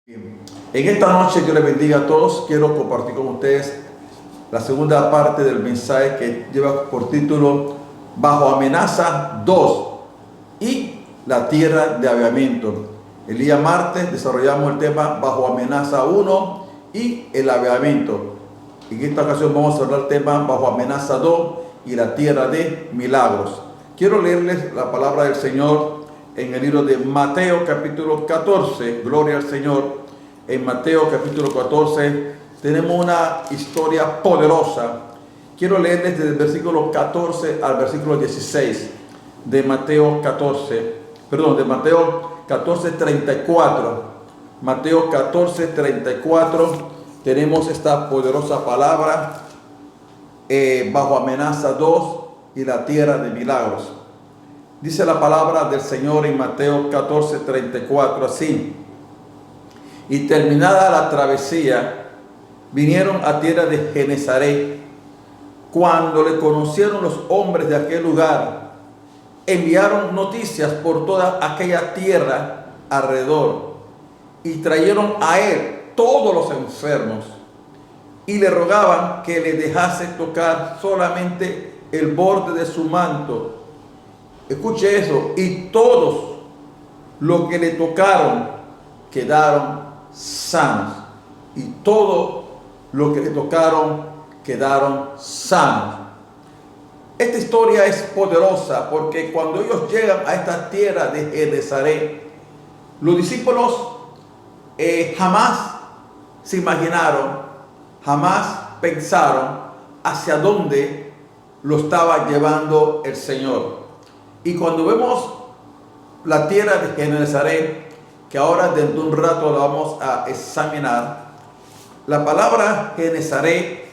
En esta noche, Dios les bendiga a todos. Quiero compartir con ustedes la segunda parte del mensaje que lleva por título Bajo amenaza 2 y la tierra de avivamiento. El día martes desarrollamos el tema Bajo amenaza 1 y el avivamiento. En esta ocasión vamos a hablar del tema Bajo amenaza 2 y la tierra de milagros. Quiero leerles la palabra del Señor en el libro de Mateo capítulo 14, gloria al Señor. En Mateo capítulo 14 tenemos una historia poderosa. Quiero leerles desde el versículo 14 al versículo 16 de Mateo 14, de Mateo 14:34. Mateo 14:34 tenemos esta poderosa palabra, bajo amenaza 2 y la tierra de milagros. Dice la palabra del Señor en Mateo 14:34 así: y terminada la travesía, vinieron a tierra de Genesaret. Cuando le conocieron los hombres de aquel lugar, enviaron noticias por toda aquella tierra alrededor, y trajeron a él todos los enfermos, y le rogaban que le dejase tocar solamente el borde de su manto. Escuche eso, y todos los que le tocaron quedaron sanos. Y todos los que le tocaron quedaron sanos. Esta historia es poderosa porque cuando ellos llegan a esta tierra de Genesaret, los discípulos jamás se imaginaron, jamás pensaron hacia dónde lo estaba llevando el Señor. Y cuando vemos la tierra de Genesaret, que ahora dentro de un rato la vamos a examinar, la palabra Genesaret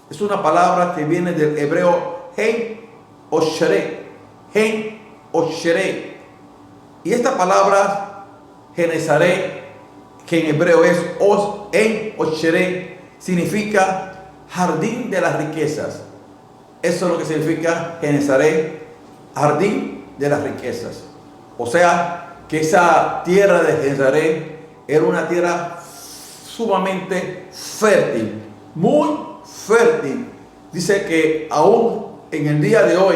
es una palabra que viene del hebreo Gen Oshere. Gen Oshere. Y esta palabra Genesaret, que en hebreo es En Oshere, significa jardín de las riquezas. Eso es lo que significa Genesaret, jardín de las riquezas. O sea, que esa tierra de Genesaret era una tierra sumamente fértil, muy fértil. Dice que aún en el día de hoy,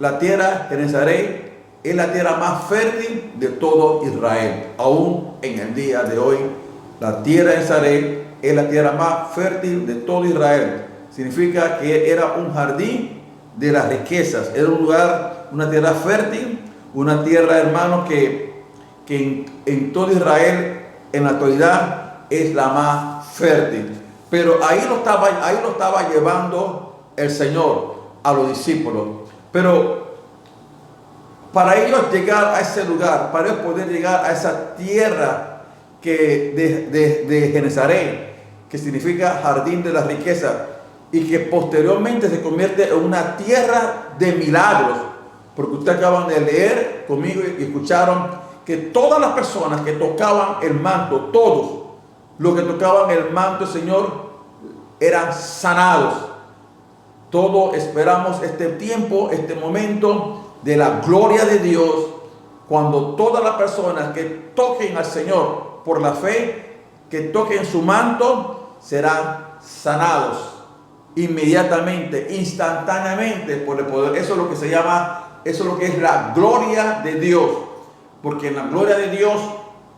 la tierra de Genesaret es la tierra más fértil de todo Israel. Aún en el día de hoy, la tierra de Genesaret es la tierra más fértil de todo Israel. Significa que era un jardín de las riquezas, era un lugar, una tierra fértil, una tierra, hermano, que en todo Israel en la actualidad es la más fértil. Pero ahí lo estaba llevando el Señor a los discípulos. Pero para ellos llegar a ese lugar, para ellos poder llegar a esa tierra de Genesaret, que significa jardín de las riquezas, y que posteriormente se convierte en una tierra de milagros. Porque ustedes acaban de leer conmigo y escucharon que todas las personas que tocaban el manto, todos los que tocaban el manto del Señor eran sanados. Todos esperamos este tiempo, este momento de la gloria de Dios, cuando todas las personas que toquen al Señor por la fe, que toquen su manto, serán sanados inmediatamente, instantáneamente, por el poder. Eso es lo que se llama, eso es lo que es la gloria de Dios. Porque en la gloria de Dios,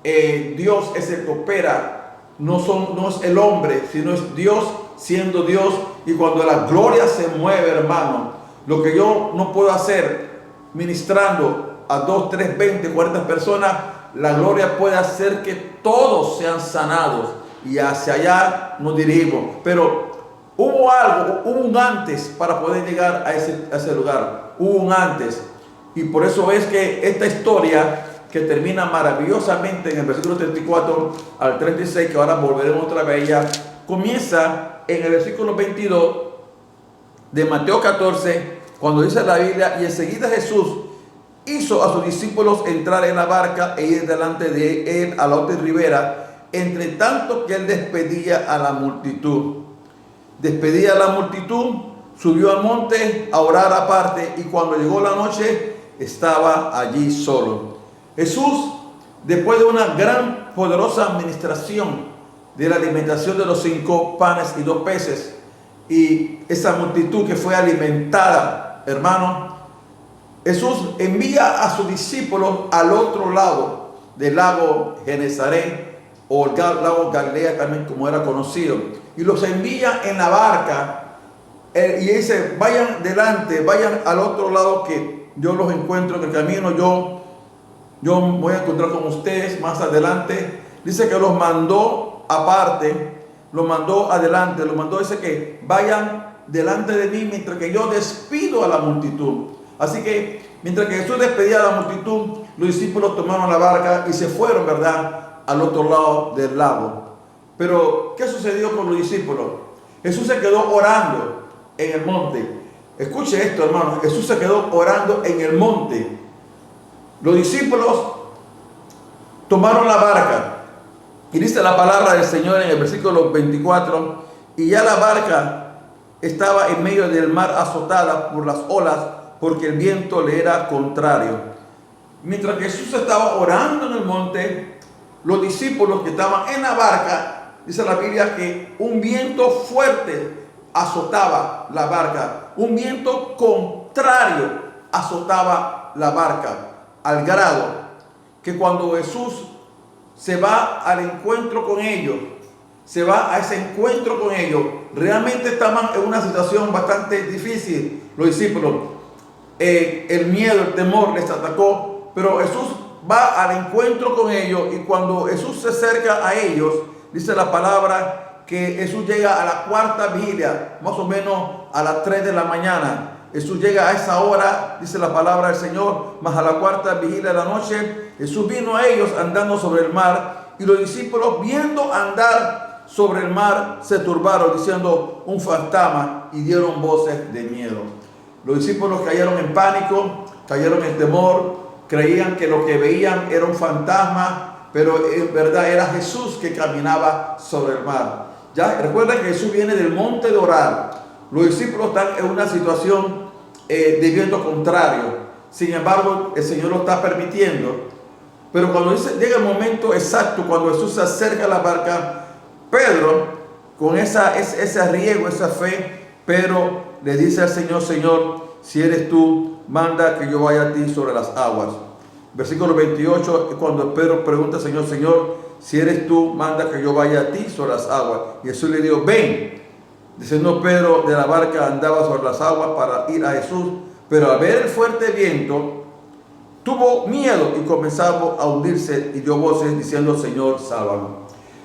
Dios es el que opera. No es el hombre, sino es Dios siendo Dios. Y cuando la gloria se mueve, hermano, lo que yo no puedo hacer ministrando a 2, 3, 20, 40 personas, la gloria puede hacer que todos sean sanados. Y hacia allá nos dirigimos. Pero hubo un antes para poder llegar a ese lugar. Hubo un antes. Y por eso es que esta historia, que termina maravillosamente en el versículo 34 al 36, que ahora volveremos otra vez ya, comienza en el versículo 22 de Mateo 14, cuando dice la Biblia: y enseguida Jesús hizo a sus discípulos entrar en la barca e ir delante de él a la otra ribera, entre tanto que él despedía a la multitud. Despedía a la multitud, subió al monte a orar aparte, y cuando llegó la noche estaba allí solo. Jesús, después de una gran poderosa administración de la alimentación de los 5 panes y 2 peces. Y esa multitud que fue alimentada, hermano, Jesús envía a sus discípulos al otro lado del lago Genesaret, o el lago Galilea también como era conocido, y los envía en la barca, y dice: vayan delante, vayan al otro lado, que yo los encuentro en el camino, yo voy a encontrar con ustedes más adelante. Dice que los mandó aparte, los mandó adelante, los mandó, dice que vayan delante de mí mientras que yo despido a la multitud. Así que mientras que Jesús despedía a la multitud, los discípulos tomaron la barca y se fueron, ¿verdad?, al otro lado del lago. Pero ¿qué sucedió con los discípulos? Jesús se quedó orando en el monte. Escuche esto, hermano. Jesús se quedó orando en el monte. Los discípulos tomaron la barca, y dice la palabra del Señor en el versículo 24: y ya la barca estaba en medio del mar, azotada por las olas, porque el viento le era contrario. Mientras Jesús estaba orando en el monte, los discípulos que estaban en la barca, dice la Biblia que un viento fuerte azotaba la barca, un viento contrario azotaba la barca, al grado que cuando Jesús se va al encuentro con ellos, se va a ese encuentro con ellos, realmente estaban en una situación bastante difícil los discípulos. El miedo, el temor les atacó, pero Jesús va al encuentro con ellos, y cuando Jesús se acerca a ellos, dice la palabra que Jesús llega a la 4ª vigilia, más o menos a las 3 de la mañana. Jesús llega a esa hora, dice la palabra del Señor, más a la 4ª vigilia de la noche. Jesús vino a ellos andando sobre el mar, y los discípulos, viendo andar sobre el mar, se turbaron diciendo: un fantasma, y dieron voces de miedo. Los discípulos cayeron en pánico, cayeron en temor, creían que lo que veían era un fantasma, pero en verdad era Jesús que caminaba sobre el mar. Ya recuerda que Jesús viene del monte de orar. Los discípulos están en una situación de viento contrario. Sin embargo, el Señor lo está permitiendo. Pero cuando llega el momento exacto, cuando Jesús se acerca a la barca, Pedro, con ese riego, esa fe, Pedro le dice al Señor: Señor, si eres tú, manda que yo vaya a ti sobre las aguas. Versículo 28 es cuando Pedro pregunta al Señor: Señor, si eres tú, manda que yo vaya a ti sobre las aguas. Y Jesús le dijo: ven. Diciendo Pedro de la barca, andaba sobre las aguas para ir a Jesús, pero al ver el fuerte viento, tuvo miedo y comenzaba a hundirse, y dio voces diciendo: Señor, sálvame.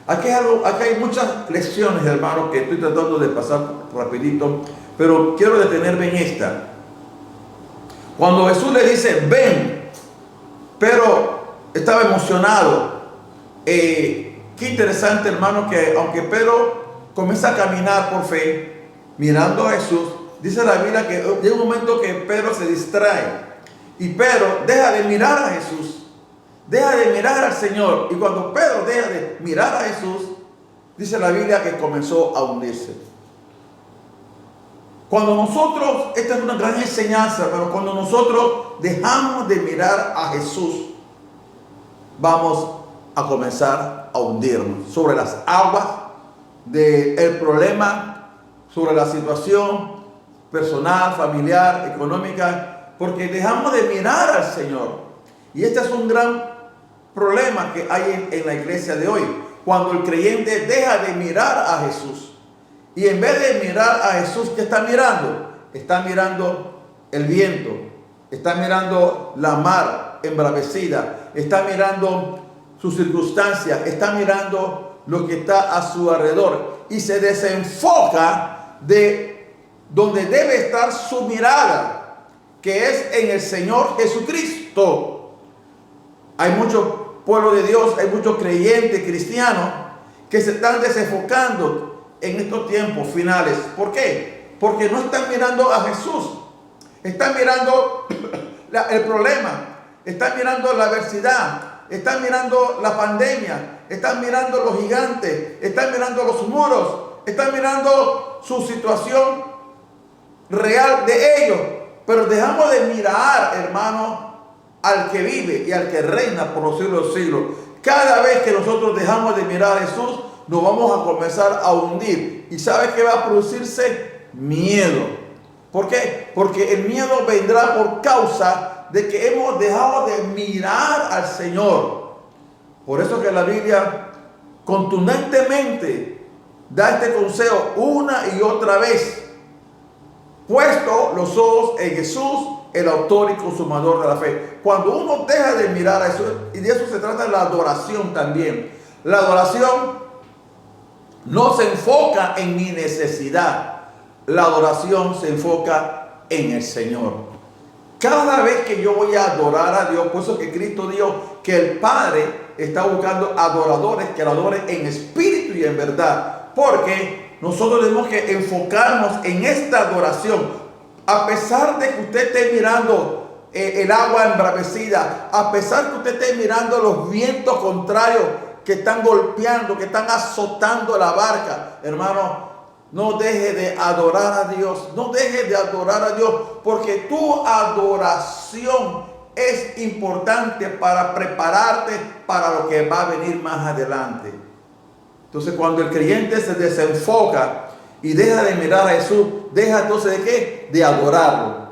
Aquí hay muchas lecciones, hermanos, que estoy tratando de pasar rapidito, pero quiero detenerme en esta. Cuando Jesús le dice: ven, Pedro estaba emocionado. Qué interesante, hermano, que aunque Pedro comienza a caminar por fe, mirando a Jesús, dice la Biblia que llega un momento que Pedro se distrae, y Pedro deja de mirar a Jesús, deja de mirar al Señor. Y cuando Pedro deja de mirar a Jesús, dice la Biblia que comenzó a hundirse. Cuando nosotros, esta es una gran enseñanza, pero cuando nosotros dejamos de mirar a Jesús, vamos a comenzar a hundirnos sobre las aguas del problema, sobre la situación personal, familiar, económica, porque dejamos de mirar al Señor. Y este es un gran problema que hay en la iglesia de hoy, cuando el creyente deja de mirar a Jesús. Y en vez de mirar a Jesús, ¿qué está mirando? Está mirando el viento, está mirando la mar embravecida, está mirando sus circunstancias, está mirando lo que está a su alrededor, y se desenfoca de donde debe estar su mirada, que es en el Señor Jesucristo. Hay mucho pueblo de Dios, hay muchos creyentes cristianos que se están desenfocando en estos tiempos finales. ¿Por qué? Porque no están mirando a Jesús, están mirando el problema, están mirando la adversidad, están mirando la pandemia, están mirando los gigantes, están mirando los muros, están mirando su situación real de ellos. Pero dejamos de mirar, hermano, al que vive y al que reina por los siglos de los siglos, Cada vez que nosotros dejamos de mirar a Jesús, nos vamos a comenzar a hundir. ¿Y sabe qué va a producirse? Miedo. ¿Por qué? Porque el miedo vendrá por causa de que hemos dejado de mirar al Señor. Por eso que la Biblia contundentemente da este consejo una y otra vez. Puesto los ojos en Jesús, el autor y consumador de la fe. Cuando uno deja de mirar a Jesús, y de eso se trata la adoración también. La adoración no se enfoca en mi necesidad. La adoración se enfoca en el Señor. Cada vez que yo voy a adorar a Dios, por eso que Cristo dijo que el Padre está buscando adoradores que lo adoren en espíritu y en verdad. Porque nosotros tenemos que enfocarnos en esta adoración. A pesar de que usted esté mirando el agua embravecida, a pesar de que usted esté mirando los vientos contrarios que están golpeando, que están azotando la barca, hermano, no deje de adorar a Dios. No deje de adorar a Dios, porque tu adoración es importante para prepararte para lo que va a venir más adelante. Entonces, cuando el creyente se desenfoca y deja de mirar a Jesús, deja entonces ¿de qué? De adorarlo.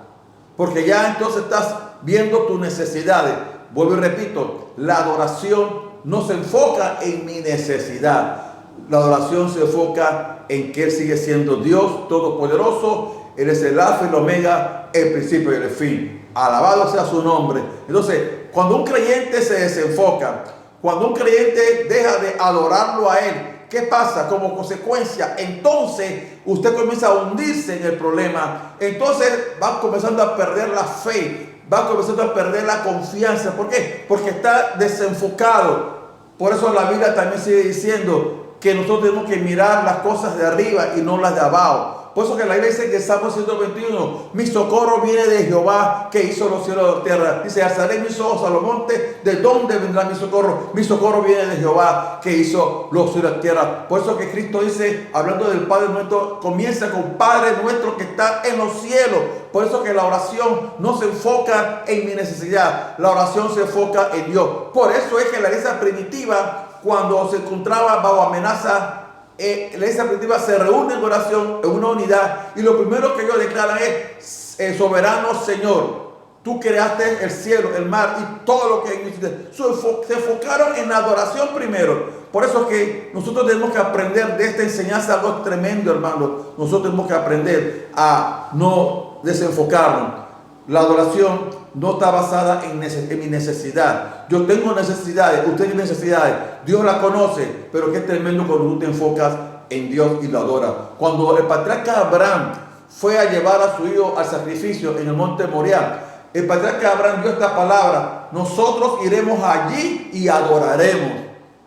Porque ya entonces estás viendo tus necesidades. Vuelvo y repito, la adoración no se enfoca en mi necesidad. La adoración se enfoca en que Él sigue siendo Dios Todopoderoso. Él es el Alfa y el Omega, el principio y el fin. Alabado sea su nombre. Entonces, cuando un creyente se desenfoca, cuando un creyente deja de adorarlo a Él, ¿qué pasa? Como consecuencia, entonces usted comienza a hundirse en el problema. Entonces va comenzando a perder la fe, va comenzando a perder la confianza. ¿Por qué? Porque está desenfocado. Por eso la Biblia también sigue diciendo que nosotros tenemos que mirar las cosas de arriba y no las de abajo. Por eso que la Biblia dice que Salmo 121, mi socorro viene de Jehová, que hizo los cielos y la tierra. Dice, alzaré mis ojos a los montes, ¿de dónde vendrá mi socorro? Mi socorro viene de Jehová, que hizo los cielos y la tierra. Por eso que Cristo dice, hablando del Padre nuestro, comienza con Padre nuestro que está en los cielos. Por eso que la oración no se enfoca en mi necesidad, la oración se enfoca en Dios. Por eso es que la iglesia primitiva, cuando se encontraba bajo amenaza, la iglesia primitiva se reúne en oración, en una unidad, y lo primero que ellos declaran es: soberano Señor, tú creaste el cielo, el mar y todo lo que existe. Se enfocaron en la adoración primero. Por eso es que nosotros tenemos que aprender de esta enseñanza algo tremendo, hermano. Nosotros tenemos que aprender a no desenfocarnos. La adoración no está basada en mi necesidad. Yo tengo necesidades, usted tiene necesidades. Dios la conoce, pero qué tremendo cuando tú te enfocas en Dios y lo adoras. Cuando el patriarca Abraham fue a llevar a su hijo al sacrificio en el monte Moriah, el patriarca Abraham dio esta palabra: nosotros iremos allí y adoraremos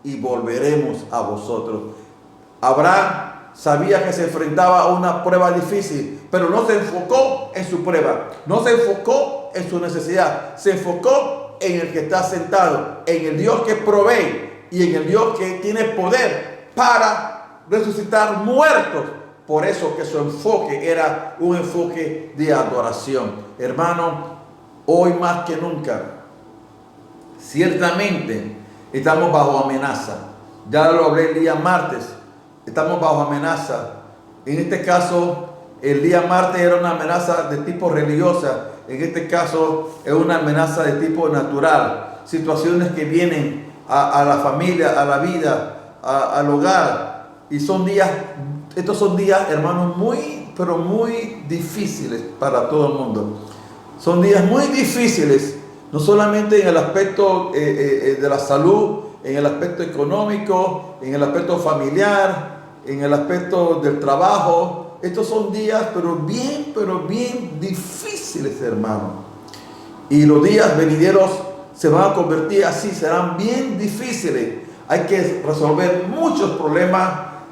y volveremos a vosotros. Abraham sabía que se enfrentaba a una prueba difícil, pero no se enfocó en su prueba, no se enfocó en su necesidad, se enfocó en el que está sentado, en el Dios que provee y en el Dios que tiene poder para resucitar muertos. Por eso que su enfoque era un enfoque de adoración. Hermano, hoy más que nunca, ciertamente estamos bajo amenaza. Ya lo hablé el día martes. Estamos bajo amenaza. En este caso, el día martes era una amenaza de tipo religiosa. En este caso, es una amenaza de tipo natural. Situaciones que vienen a la familia, a la vida, al hogar. Y son días, estos son días, hermanos, pero muy difíciles para todo el mundo. Son días muy difíciles, no solamente en el aspecto de la salud, en el aspecto económico, en el aspecto familiar, en el aspecto del trabajo. Estos son días pero bien difíciles, hermano. Y los días venideros se van a convertir así, serán bien difíciles. Hay que resolver muchos problemas.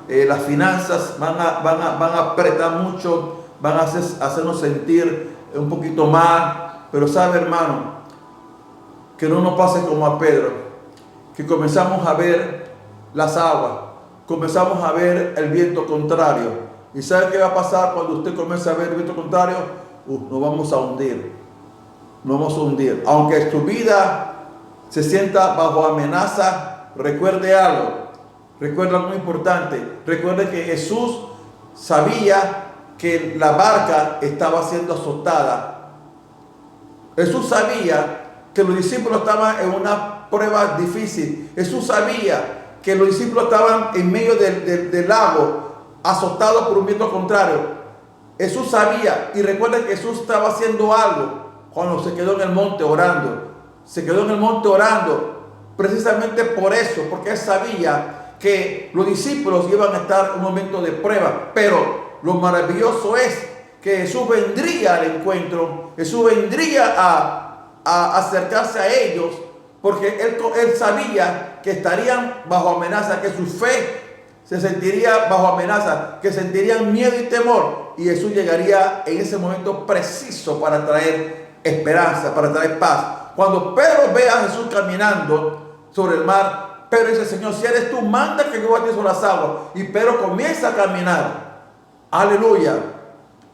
Las finanzas van a apretar mucho, van a hacernos sentir un poquito mal. Pero sabe, hermano, que no nos pase como a Pedro, que comenzamos a ver las aguas, comenzamos a ver el viento contrario. ¿Y sabe qué va a pasar cuando usted comienza a ver el viento contrario? Nos vamos a hundir. Nos vamos a hundir. Aunque su vida se sienta bajo amenaza, recuerde algo. Recuerda algo muy importante. Recuerde que Jesús sabía que la barca estaba siendo azotada. Jesús sabía que los discípulos estaban en una prueba difícil. Jesús sabía que los discípulos estaban en medio del lago, azotados por un viento contrario. Jesús sabía, y recuerda que Jesús estaba haciendo algo cuando se quedó en el monte orando. Se quedó en el monte orando precisamente por eso, porque él sabía que los discípulos iban a estar en un momento de prueba. Pero lo maravilloso es que Jesús vendría al encuentro, Jesús vendría a acercarse a ellos, porque él sabía que estarían bajo amenaza, que su fe se sentiría bajo amenaza, que sentirían miedo y temor, y Jesús llegaría en ese momento preciso para traer esperanza, para traer paz. Cuando Pedro ve a Jesús caminando sobre el mar, Pedro dice: Señor, si eres tú, manda que yo vaya sobre las aguas. Y Pedro comienza a caminar. Aleluya.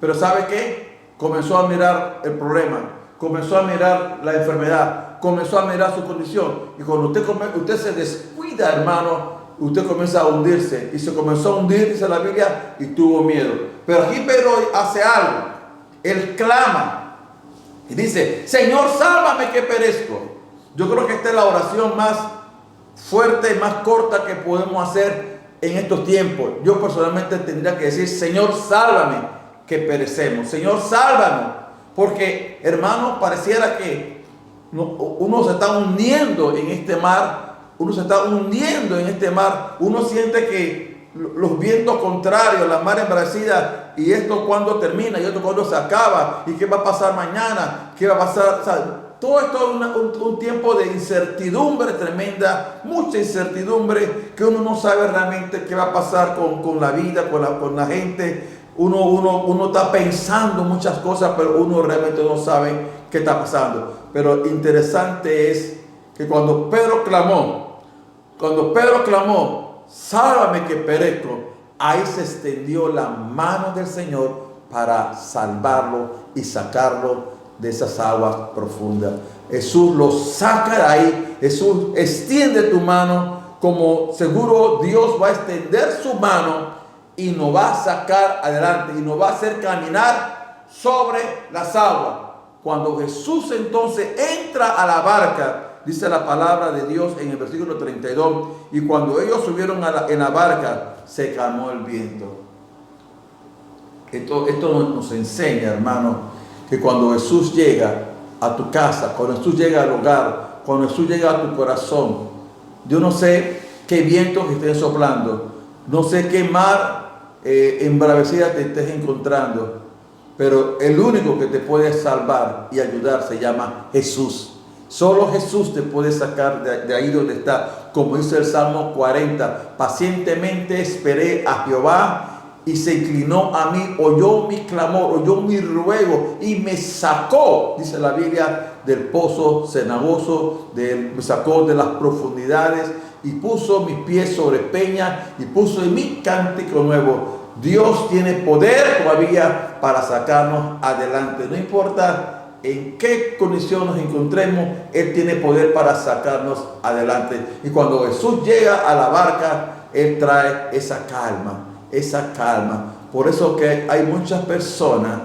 Pero ¿sabe qué? Comenzó a mirar el problema, comenzó a mirar la enfermedad, comenzó a mirar su condición. Y cuando usted se descuida, hermano, usted comienza a hundirse. Y se comenzó a hundir, dice la Biblia, y tuvo miedo. Pero aquí Pedro hace algo. Él clama y dice: Señor, sálvame que perezco. Yo creo que esta es la oración más fuerte y más corta que podemos hacer en estos tiempos. Yo personalmente tendría que decir: Señor, sálvame que perecemos. Señor, sálvame. Porque, hermano, pareciera que uno se está hundiendo en este mar. Uno se está hundiendo en este mar. Uno siente que los vientos contrarios, la mar embravecida, y esto cuando termina, y esto cuando se acaba, y qué va a pasar mañana, qué va a pasar. O sea, todo esto es un tiempo de incertidumbre tremenda, mucha incertidumbre, que uno no sabe realmente qué va a pasar con la vida, con la gente. Uno está pensando muchas cosas, pero uno realmente no sabe qué está pasando. Pero interesante es que cuando Pedro clamó, sálvame que perezco, ahí se extendió la mano del Señor para salvarlo y sacarlo de esas aguas profundas. Jesús lo saca de ahí. Jesús extiende tu mano, como seguro Dios va a extender su mano y nos va a sacar adelante y nos va a hacer caminar sobre las aguas. Cuando Jesús entonces entra a la barca, dice la palabra de Dios en el versículo 32, y cuando ellos subieron en la barca, se calmó el viento. Esto nos enseña, hermano, que cuando Jesús llega a tu casa, cuando Jesús llega al hogar, cuando Jesús llega a tu corazón, yo no sé qué vientos estén soplando, no sé qué mar embravecida te estés encontrando, pero el único que te puede salvar y ayudar se llama Jesús. Solo Jesús te puede sacar de ahí donde está. Como dice el Salmo 40, pacientemente esperé a Jehová y se inclinó a mí, oyó mi clamor, oyó mi ruego y me sacó, dice la Biblia, del pozo cenagoso, me sacó de las profundidades y puso mis pies sobre peña y puso en mí cántico nuevo. Dios tiene poder todavía para sacarnos adelante. No importa en qué condición nos encontremos, Él tiene poder para sacarnos adelante. Y cuando Jesús llega a la barca, Él trae esa calma. Por eso que hay muchas personas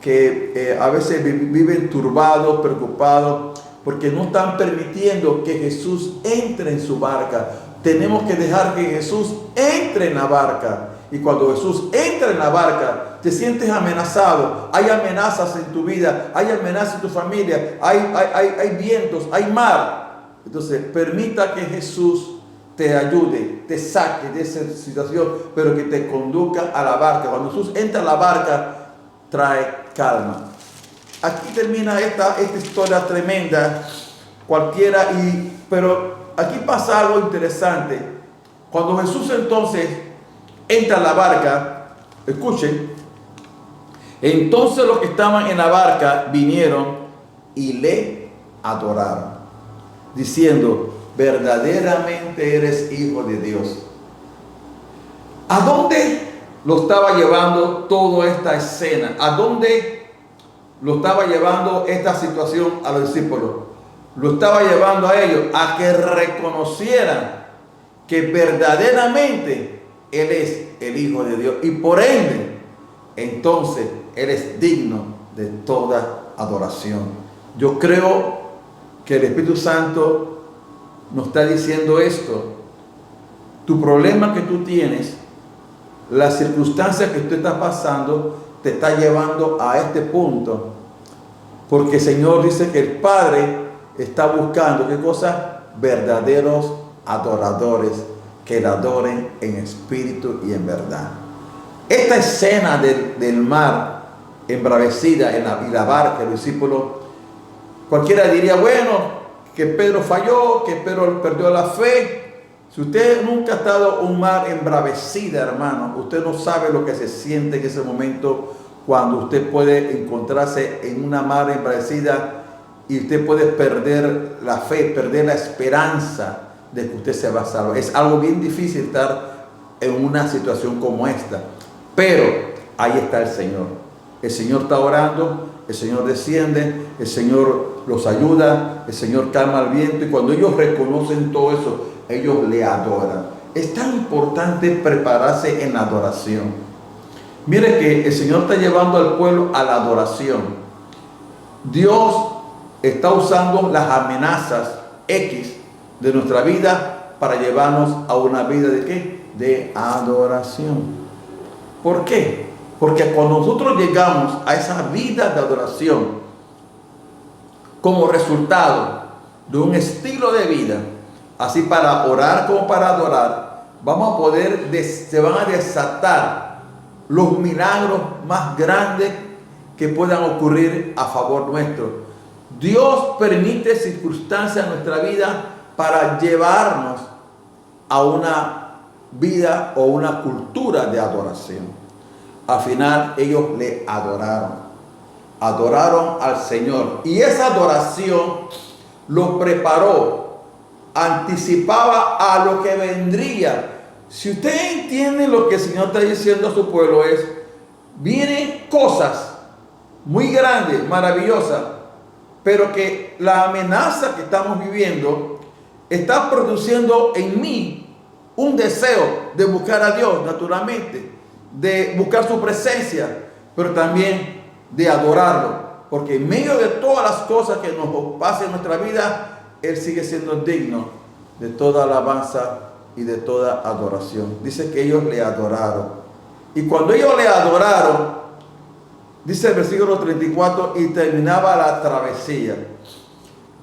que a veces viven turbados, preocupados, porque no están permitiendo que Jesús entre en su barca. Tenemos que dejar que Jesús entre en la barca. Y cuando Jesús entra en la barca, te sientes amenazado. Hay amenazas en tu vida, hay amenazas en tu familia, hay vientos, hay mar. Entonces, permita que Jesús te ayude, te saque de esa situación, pero que te conduzca a la barca. Cuando Jesús entra a la barca, trae calma. Aquí termina esta historia tremenda, cualquiera, pero aquí pasa algo interesante. Cuando Jesús entonces entra a la barca, escuchen, entonces los que estaban en la barca vinieron y le adoraron, diciendo: verdaderamente eres hijo de Dios. ¿A dónde lo estaba llevando toda esta escena? ¿A dónde lo estaba llevando esta situación a los discípulos? Lo estaba llevando a ellos a que reconocieran que verdaderamente Él es el Hijo de Dios y por ende, entonces Él es digno de toda adoración. Yo creo que el Espíritu Santo nos está diciendo esto. Tu problema que tú tienes, la circunstancia que tú estás pasando, te está llevando a este punto. Porque el Señor dice que el Padre está buscando, ¿qué cosa? Verdaderos adoradores que le adoren en espíritu y en verdad. Esta escena del mar embravecida y la barca, el discípulo, cualquiera diría, bueno, que Pedro falló, que Pedro perdió la fe. Si usted nunca ha estado en un mar embravecida, hermano, usted no sabe lo que se siente en ese momento cuando usted puede encontrarse en una mar embravecida y usted puede perder la fe, perder la esperanza de que usted se va a salvar. Es algo bien difícil estar en una situación como esta, pero ahí está el Señor. El Señor está orando, el Señor desciende, el Señor los ayuda, el Señor calma el viento y cuando ellos reconocen todo eso, ellos le adoran. Es tan importante prepararse en la adoración. Mire que el Señor está llevando al pueblo a la adoración. Dios está usando las amenazas X de nuestra vida para llevarnos a una vida ¿de qué? De adoración. ¿Por qué? Porque cuando nosotros llegamos a esa vida de adoración como resultado de un estilo de vida, así para orar como para adorar, vamos a poder, se van a desatar los milagros más grandes que puedan ocurrir a favor nuestro. Dios permite circunstancias en nuestra vida para llevarnos a una vida o una cultura de adoración. Al final ellos le adoraron al Señor. Y esa adoración los preparó, anticipaba a lo que vendría. Si usted entiende lo que el Señor está diciendo a su pueblo es, vienen cosas muy grandes, maravillosas, pero que la amenaza que estamos viviendo está produciendo en mí un deseo de buscar a Dios naturalmente, de buscar su presencia, pero también de adorarlo, porque en medio de todas las cosas que nos pasan en nuestra vida, Él sigue siendo digno de toda alabanza y de toda adoración. Dice que ellos le adoraron, y cuando ellos le adoraron, dice el versículo 34, y terminaba la travesía.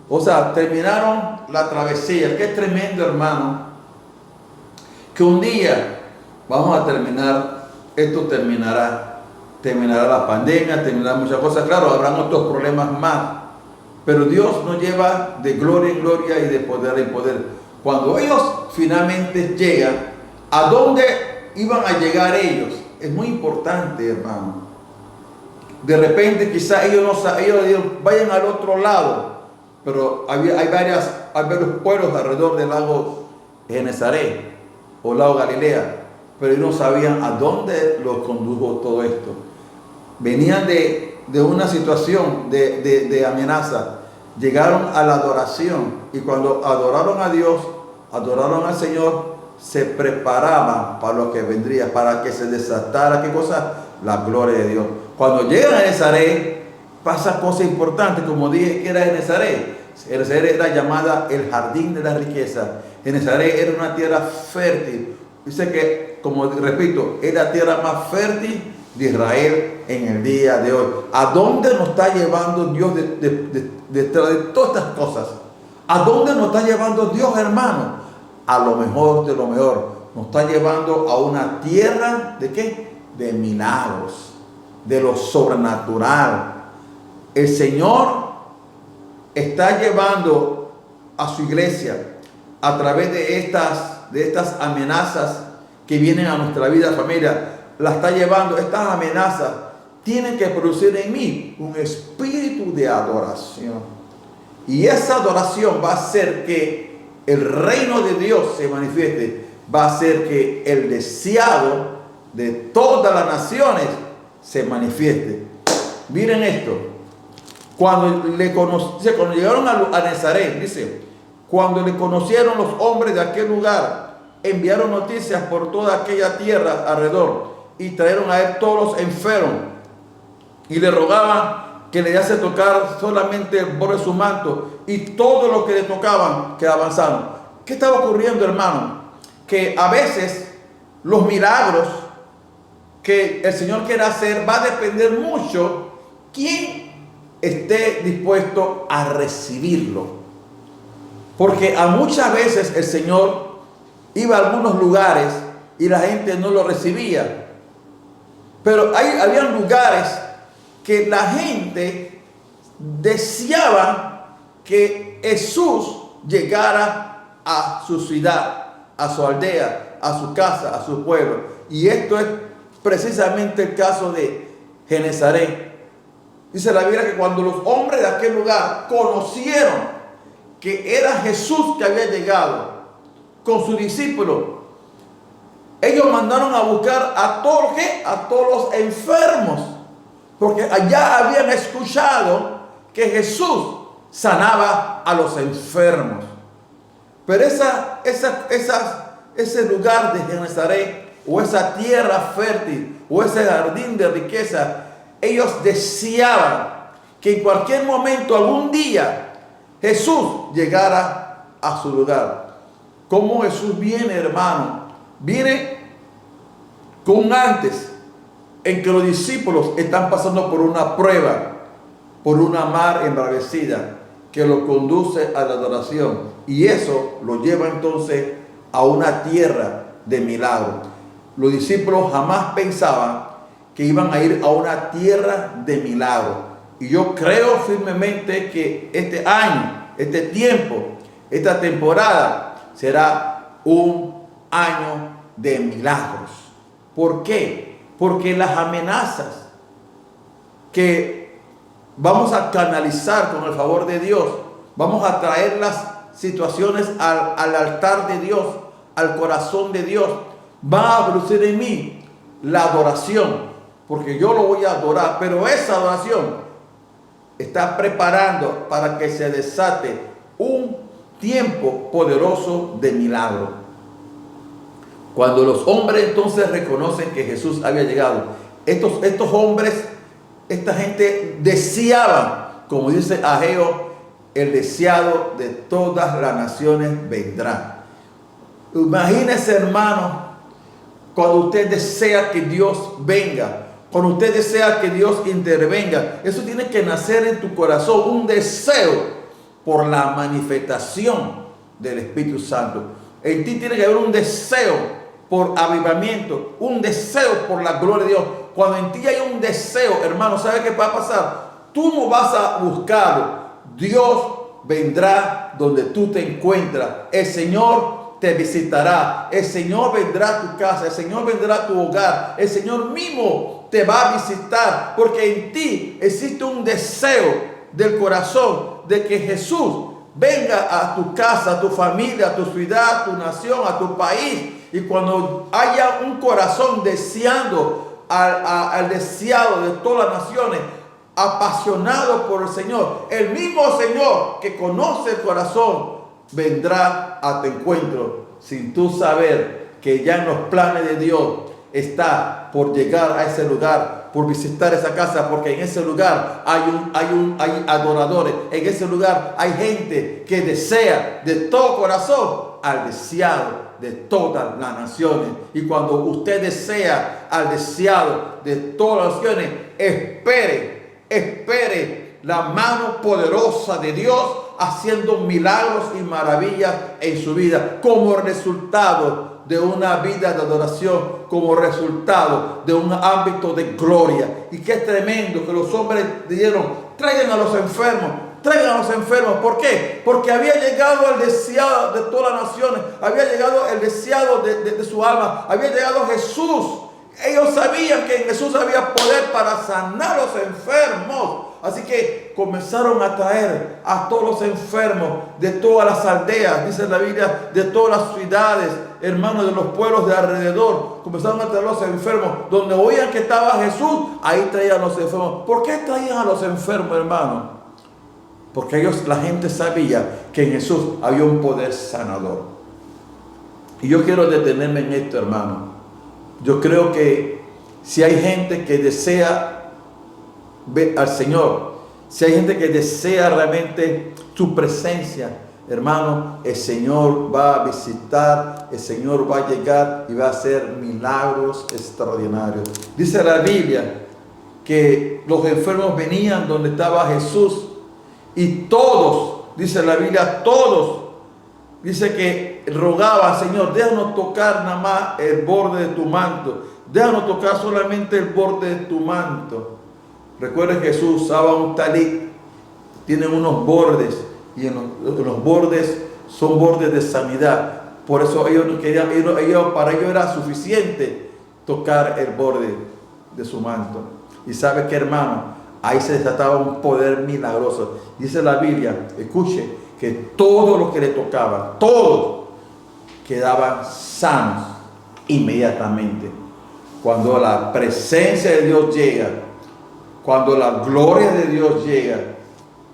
O sea, terminaron la travesía. Qué tremendo, hermano, que un día vamos a terminar. Esto terminará la pandemia, terminará muchas cosas. Claro, habrán otros problemas más, pero Dios nos lleva de gloria en gloria y de poder en poder. Cuando ellos finalmente llegan, ¿a dónde iban a llegar ellos? Es muy importante, hermano. De repente quizás ellos vayan al otro lado, pero hay varios pueblos alrededor del lago Genesaret o lago Galilea, pero ellos no sabían a dónde los condujo todo esto. Venían de una situación de amenaza, llegaron a la adoración, y cuando adoraron a Dios, adoraron al Señor, se preparaban para lo que vendría, para que se desatara, ¿qué cosa? La gloria de Dios. Cuando llegan a Genesaret, pasa cosas importantes, como dije que era Genesaret. Genesaret era llamada el jardín de la riqueza. Genesaret era una tierra fértil. Dice que, como repito, es la tierra más fértil de Israel en el día de hoy. ¿A dónde nos está llevando Dios de todas estas cosas? ¿A dónde nos está llevando Dios, hermano? A lo mejor de lo mejor. Nos está llevando a una tierra ¿de qué? De milagros, de lo sobrenatural. El Señor está llevando a su iglesia a través de estas amenazas que vienen a nuestra vida, familia. La está llevando, estas amenazas tienen que producir en mí un espíritu de adoración, y esa adoración va a hacer que el reino de Dios se manifieste, va a hacer que el deseado de todas las naciones se manifieste. Miren esto, cuando llegaron a Nazaret, dice, cuando le conocieron los hombres de aquel lugar, enviaron noticias por toda aquella tierra alrededor y trajeron a él todos los enfermos y le rogaban que le dejase tocar solamente el borde de su manto, y todo lo que le tocaban quedaban sanos. ¿Qué estaba ocurriendo, hermano? Que a veces los milagros que el Señor quiere hacer va a depender mucho quién esté dispuesto a recibirlo. Porque a muchas veces el Señor iba a algunos lugares y la gente no lo recibía. Pero habían lugares que la gente deseaba que Jesús llegara a su ciudad, a su aldea, a su casa, a su pueblo. Y esto es precisamente el caso de Genezaret. Dice la Biblia que cuando los hombres de aquel lugar conocieron que era Jesús que había llegado con sus discípulos, ellos mandaron a buscar a todos los enfermos, porque allá habían escuchado que Jesús sanaba a los enfermos. Pero ese lugar de Genezaret, o esa tierra fértil, o ese jardín de riqueza, ellos deseaban que en cualquier momento, algún día, Jesús llegara a su lugar. ¿Cómo Jesús viene, hermano? Viene con un antes, en que los discípulos están pasando por una prueba, por una mar embravecida que lo conduce a la adoración, y eso lo lleva entonces a una tierra de milagros. Los discípulos jamás pensaban que iban a ir a una tierra de milagros, y yo creo firmemente que este año, este tiempo, esta temporada será un año de milagros. ¿Por qué? Porque las amenazas que vamos a canalizar con el favor de Dios, vamos a traer las situaciones al altar de Dios, al corazón de Dios, va a producir en mí la adoración, porque yo lo voy a adorar, pero esa adoración está preparando para que se desate un tiempo poderoso de milagro. Cuando los hombres entonces reconocen que Jesús había llegado, estos hombres, esta gente deseaban, como dice Ageo, el deseado de todas las naciones vendrá. Imagínese, hermano, cuando usted desea que Dios venga, cuando usted desea que Dios intervenga, eso tiene que nacer en tu corazón, un deseo por la manifestación del Espíritu Santo. En ti tiene que haber un deseo por avivamiento, un deseo por la gloria de Dios. Cuando en ti hay un deseo, hermano, ¿sabe qué va a pasar? Tú no vas a buscarlo. Dios vendrá donde tú te encuentras. El Señor te visitará. El Señor vendrá a tu casa. El Señor vendrá a tu hogar. El Señor mismo te va a visitar, porque en ti existe un deseo del corazón de que Jesús venga a tu casa, a tu familia, a tu ciudad, a tu nación, a tu país. Y cuando haya un corazón deseando al deseado de todas las naciones, apasionado por el Señor, el mismo Señor que conoce el corazón vendrá a tu encuentro, sin tú saber que ya en los planes de Dios está por llegar a ese lugar, por visitar esa casa, porque en ese lugar hay adoradores, en ese lugar hay gente que desea de todo corazón al deseado de todas las naciones. Y cuando usted desea al deseado de todas las naciones, espere la mano poderosa de Dios haciendo milagros y maravillas en su vida, como resultado de una vida de adoración, como resultado de un ámbito de gloria. Y qué tremendo que los hombres dijeron: traigan a los enfermos, traigan a los enfermos. ¿Por qué? Porque había llegado el deseado de todas las naciones, había llegado el deseado de su alma, había llegado Jesús. Ellos sabían que en Jesús había poder para sanar a los enfermos. Así que comenzaron a traer a todos los enfermos de todas las aldeas, dice la Biblia, de todas las ciudades, hermanos, de los pueblos de alrededor. Comenzaron a traer a los enfermos. Donde oían que estaba Jesús, ahí traían a los enfermos. ¿Por qué traían a los enfermos, hermano? Porque la gente sabía que en Jesús había un poder sanador. Y yo quiero detenerme en esto, hermano. Yo creo que si hay gente que desea ver al Señor, si hay gente que desea realmente su presencia, hermano, el Señor va a visitar, el Señor va a llegar y va a hacer milagros extraordinarios. Dice la Biblia que los enfermos venían donde estaba Jesús y todos, dice la Biblia, todos, dice que rogaba, Señor, déjanos tocar nada más el borde de tu manto, déjanos tocar solamente el borde de tu manto. Recuerden que Jesús usaba un talit, tienen unos bordes, y en los bordes son bordes de sanidad. Por eso ellos no querían, para ellos era suficiente tocar el borde de su manto. Y sabe que, hermano, ahí se desataba un poder milagroso. Dice la Biblia, escuche, que todos los que le tocaban, todos quedaban sanos inmediatamente. Cuando la presencia de Dios llega, cuando la gloria de Dios llega,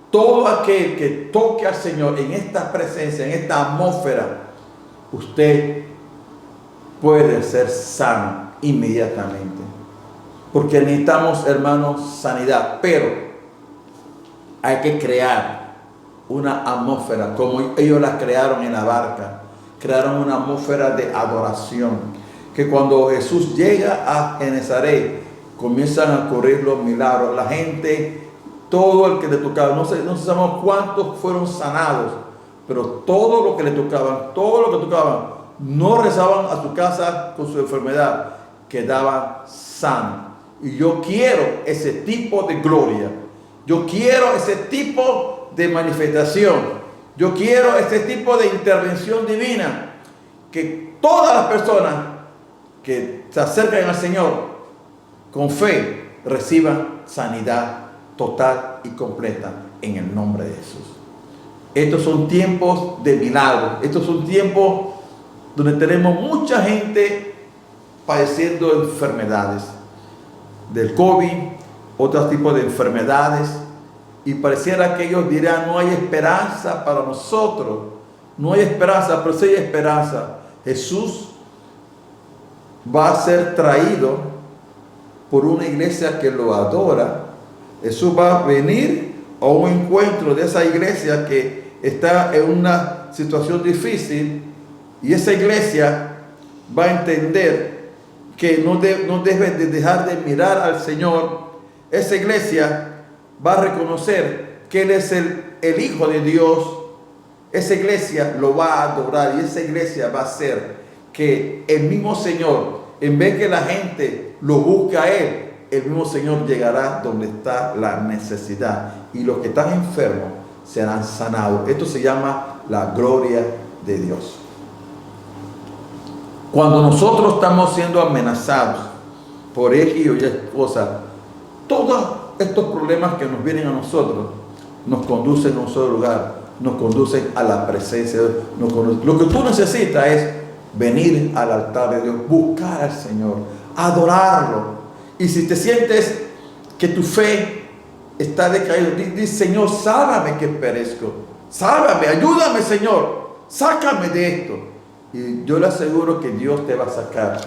todo aquel que toque al Señor en esta presencia, en esta atmósfera, usted puede ser sano inmediatamente. Porque necesitamos, hermanos, sanidad. Pero hay que crear una atmósfera, como ellos la crearon en la barca. Crearon una atmósfera de adoración. Que cuando Jesús llega a Genesaret, comienzan a ocurrir los milagros. La gente, todo el que le tocaba, no sabemos cuántos fueron sanados, pero todo lo que le tocaban, no rezaban a su casa con su enfermedad, quedaban sanos. Y yo quiero ese tipo de gloria. Yo quiero ese tipo de manifestación. Yo quiero ese tipo de intervención divina. Que todas las personas que se acercan al Señor con fe reciban sanidad total y completa en el nombre de Jesús. Estos son tiempos de milagros. Estos son tiempos donde tenemos mucha gente padeciendo enfermedades del COVID, otros tipos de enfermedades, y pareciera que ellos dirán, no hay esperanza para nosotros, no hay esperanza, pero sí hay esperanza. Jesús va a ser traído por una iglesia que lo adora. Jesús va a venir a un encuentro de esa iglesia que está en una situación difícil, y esa iglesia va a entender que no debe de dejar de mirar al Señor. Esa iglesia va a reconocer que Él es el Hijo de Dios. Esa iglesia lo va a adorar, y esa iglesia va a hacer que el mismo Señor, en vez que la gente lo busque a Él, el mismo Señor llegará donde está la necesidad, y los que están enfermos serán sanados. Esto se llama la gloria de Dios. Cuando nosotros estamos siendo amenazados por X o Y esposa, todos estos problemas que nos vienen a nosotros nos conducen a un solo lugar, nos conducen a la presencia de Dios. Lo que tú necesitas es venir al altar de Dios, buscar al Señor, adorarlo. Y si te sientes que tu fe está decaída, di, Señor, sálvame que perezco, sálvame, ayúdame, Señor, sácame de esto. Y yo le aseguro que Dios te va a sacar.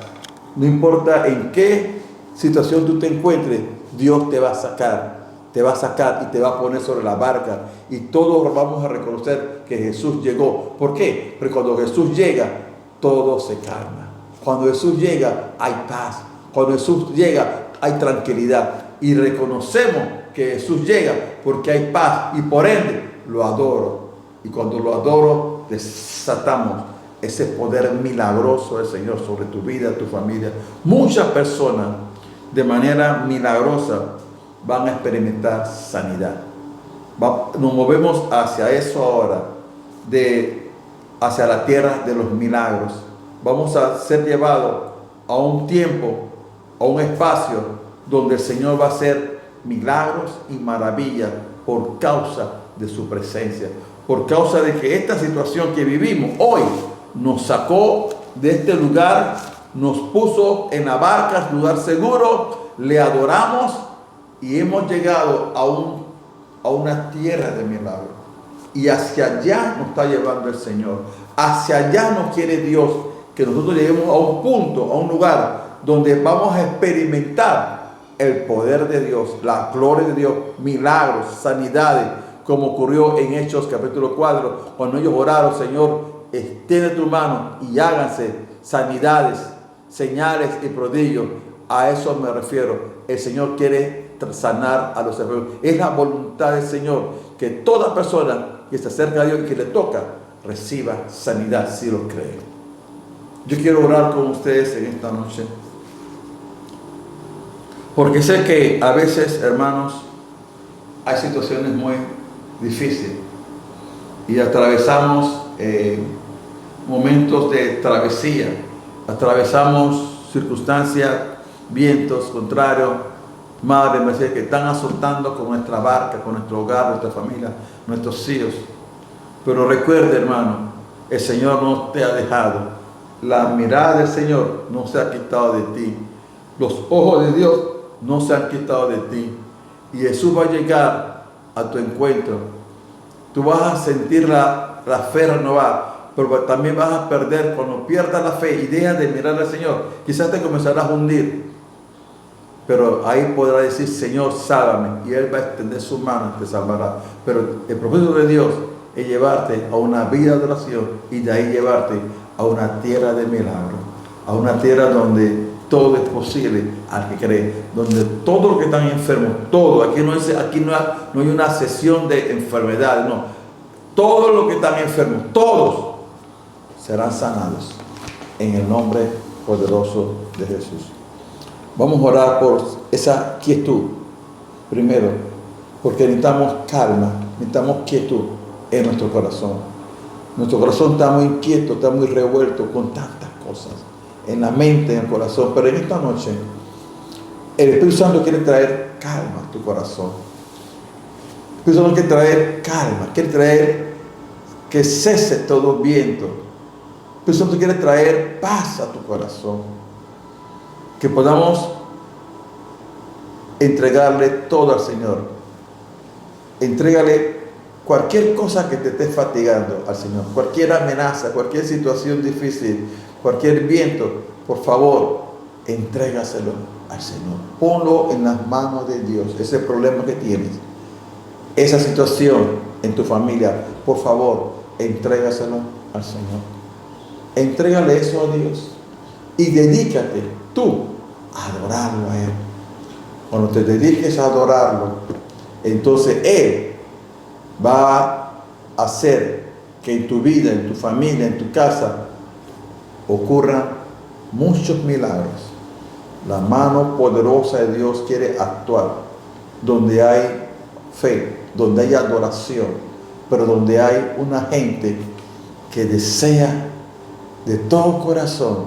No importa en qué situación tú te encuentres, Dios te va a sacar. Te va a sacar y te va a poner sobre la barca. Y todos vamos a reconocer que Jesús llegó. ¿Por qué? Porque cuando Jesús llega, todo se calma. Cuando Jesús llega, hay paz. Cuando Jesús llega, hay tranquilidad. Y reconocemos que Jesús llega porque hay paz. Y por ende, lo adoro. Y cuando lo adoro, desatamos ese poder milagroso del Señor sobre tu vida, tu familia. Muchas personas de manera milagrosa van a experimentar sanidad. Nos movemos hacia eso ahora, hacia la tierra de los milagros. Vamos a ser llevados a un tiempo, a un espacio donde el Señor va a hacer milagros y maravillas por causa de su presencia, por causa de que esta situación que vivimos hoy nos sacó de este lugar, nos puso en la barca, lugar seguro, le adoramos y hemos llegado a una tierra de milagros. Y hacia allá nos está llevando el Señor. Hacia allá nos quiere Dios que nosotros lleguemos a un punto, a un lugar donde vamos a experimentar el poder de Dios, la gloria de Dios, milagros, sanidades, como ocurrió en Hechos capítulo 4, cuando ellos oraron: Señor, extiende tu mano y háganse sanidades, señales y prodigios. A eso me refiero. El Señor quiere sanar a los enfermos. Es la voluntad del Señor que toda persona que se acerca a Dios y que le toca reciba sanidad, si lo cree. Yo quiero orar con ustedes en esta noche, porque sé que a veces, hermanos, hay situaciones muy difíciles y atravesamos momentos de travesía, atravesamos circunstancias, vientos contrarios, madre, Mercedes, que están azotando con nuestra barca, con nuestro hogar, nuestra familia, nuestros hijos. Pero recuerde, hermano, el Señor no te ha dejado. La mirada del Señor no se ha quitado de ti. Los ojos de Dios no se han quitado de ti. Y Jesús va a llegar a tu encuentro. Tú vas a sentir la fe renovada, pero también vas a perder. Cuando pierdas la fe y dejas de mirar al Señor, quizás te comenzarás a hundir. Pero ahí podrá decir: Señor, sálvame. Y Él va a extender su mano y te salvará. Pero el propósito de Dios es llevarte a una vida de oración y de ahí llevarte a una tierra de milagros, a una tierra donde todo es posible al que cree, donde todos los que están enfermos, todo, aquí no hay una sesión de enfermedades, no, todos los que están enfermos, todos serán sanados en el nombre poderoso de Jesús. Vamos a orar por esa quietud primero, porque necesitamos calma, necesitamos quietud en nuestro corazón. Nuestro corazón está muy inquieto, está muy revuelto con tantas cosas en la mente, en el corazón. Pero en esta noche el Espíritu Santo quiere traer calma a tu corazón. El Espíritu Santo quiere traer calma, quiere traer que cese todo viento. El Espíritu Santo quiere traer paz a tu corazón, que podamos entregarle todo al Señor. Entrégale cualquier cosa que te esté fatigando al Señor, cualquier amenaza, cualquier situación difícil, cualquier viento, por favor, entrégaselo al Señor. Ponlo en las manos de Dios. Ese problema que tienes, esa situación en tu familia, por favor, entrégaselo al Señor. Entrégale eso a Dios y dedícate tú a adorarlo a Él. Cuando te dediques a adorarlo, entonces Él va a hacer que en tu vida, en tu familia, en tu casa, ocurran muchos milagros. La mano poderosa de Dios quiere actuar donde hay fe, donde hay adoración, pero donde hay una gente que desea de todo corazón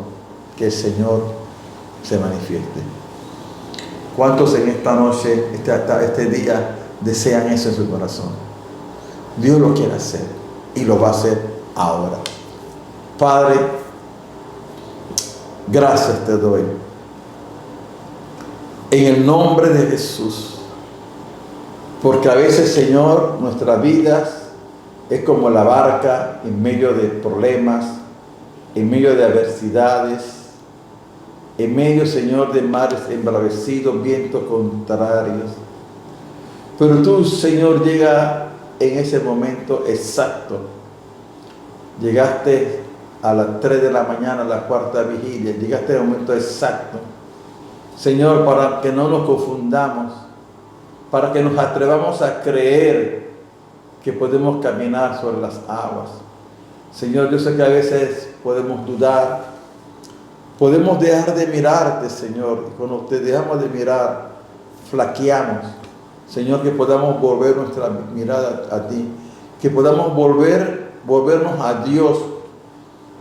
que el Señor se manifieste. ¿Cuántos en esta noche, este día, desean eso en su corazón? Dios lo quiere hacer y lo va a hacer ahora. Padre, gracias te doy. En el nombre de Jesús. Porque a veces, Señor, nuestras vidas es como la barca en medio de problemas, en medio de adversidades, en medio, Señor, de mares embravecidos, vientos contrarios. Pero tú, Señor, llegas en ese momento exacto. Llegaste a las 3 de la mañana, la cuarta vigilia. Llegaste en el momento exacto, Señor, para que no nos confundamos, para que nos atrevamos a creer que podemos caminar sobre las aguas. Señor, yo sé que a veces podemos dudar, podemos dejar de mirarte, Señor. Y cuando te dejamos de mirar, flaqueamos. Señor, que podamos volver nuestra mirada a ti, que podamos volvernos a Dios,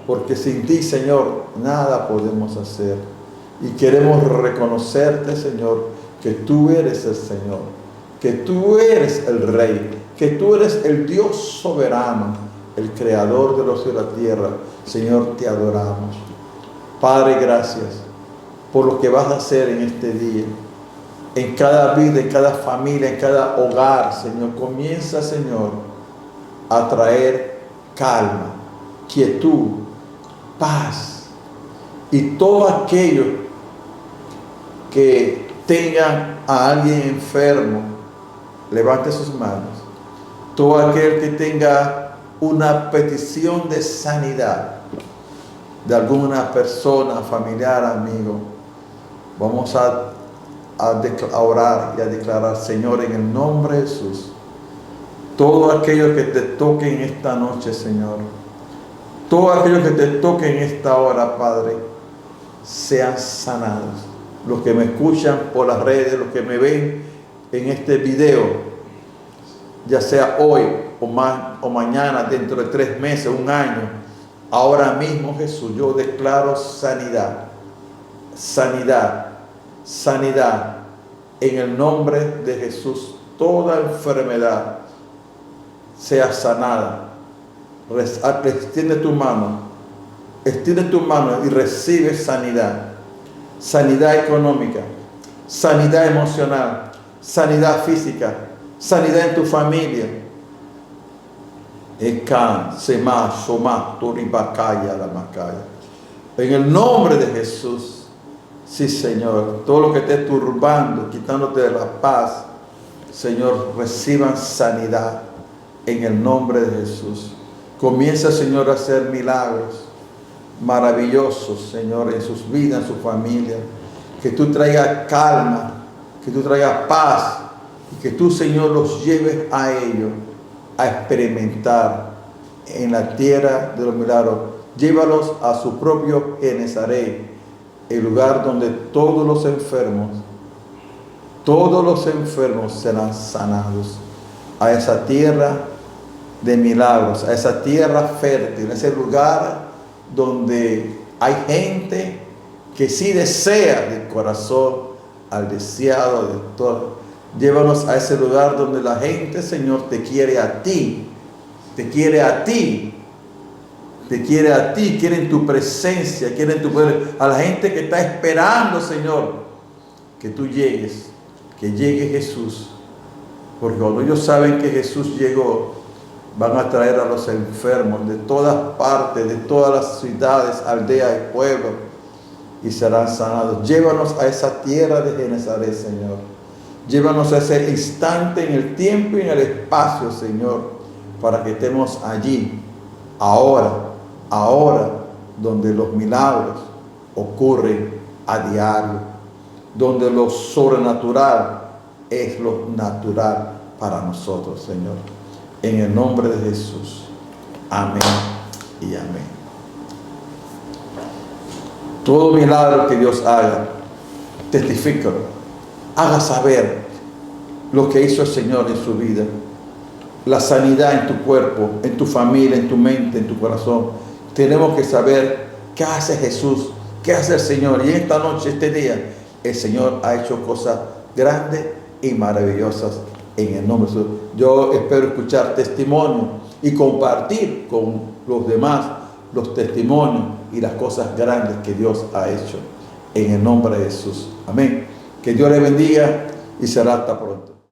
porque sin ti, Señor, nada podemos hacer. Y queremos reconocerte, Señor, que tú eres el Señor, que tú eres el Rey, que tú eres el Dios soberano, el Creador de los cielos y la tierra. Señor, te adoramos. Padre, gracias por lo que vas a hacer en este día. En cada vida, en cada familia, en cada hogar, Señor. Comienza, Señor, a traer calma, quietud, paz Y todos aquellos que tengan a alguien enfermo, levante sus manos. Todo aquel que tenga una petición de sanidad de alguna persona, familiar, amigo, vamos a orar y a declarar: Señor, en el nombre de Jesús, todo aquello que te toque en esta noche, Señor, todo aquello que te toque en esta hora, Padre, sean sanados. Los que me escuchan por las redes, los que me ven en este video, ya sea hoy o mañana, dentro de 3 meses, 1 año, ahora mismo, Jesús, yo declaro sanidad, sanidad, sanidad, en el nombre de Jesús. Toda enfermedad sea sanada. Extiende tu mano y recibe sanidad. Sanidad económica, sanidad emocional, sanidad física, sanidad en tu familia. En el nombre de Jesús. Sí, Señor, todo lo que esté turbando, quitándote de la paz, Señor, reciban sanidad en el nombre de Jesús. Comienza, Señor, a hacer milagros maravillosos, Señor, en sus vidas, en su familia. Que tú traigas calma, que tú traigas paz, y que tú, Señor, los lleves a ellos a experimentar en la tierra de los milagros. Llévalos a su propio Genesaret, el lugar donde todos los enfermos serán sanados. A esa tierra de milagros, a esa tierra fértil, a ese lugar donde hay gente que sí desea de corazón al deseado de todo. Llévanos a ese lugar donde la gente, Señor, te quiere a ti, te quiere a ti, te quiere a ti, quieren tu presencia, quieren tu poder. A la gente que está esperando, Señor, que tú llegues, que llegue Jesús. Porque cuando ellos saben que Jesús llegó, van a traer a los enfermos de todas partes, de todas las ciudades, aldeas y pueblos, y serán sanados. Llévanos a esa tierra de Genesaret, Señor. Llévanos a ese instante en el tiempo y en el espacio, Señor, para que estemos allí, ahora, donde los milagros ocurren a diario, donde lo sobrenatural es lo natural para nosotros, Señor. En el nombre de Jesús. Amén y amén. Todo milagro que Dios haga, testifícalo. Haga saber lo que hizo el Señor en su vida. La sanidad en tu cuerpo, en tu familia, en tu mente, en tu corazón. Tenemos que saber qué hace Jesús, qué hace el Señor. Y esta noche, este día, el Señor ha hecho cosas grandes y maravillosas en el nombre de Jesús. Yo espero escuchar testimonios y compartir con los demás los testimonios y las cosas grandes que Dios ha hecho en el nombre de Jesús. Amén. Que Dios le bendiga y será hasta pronto.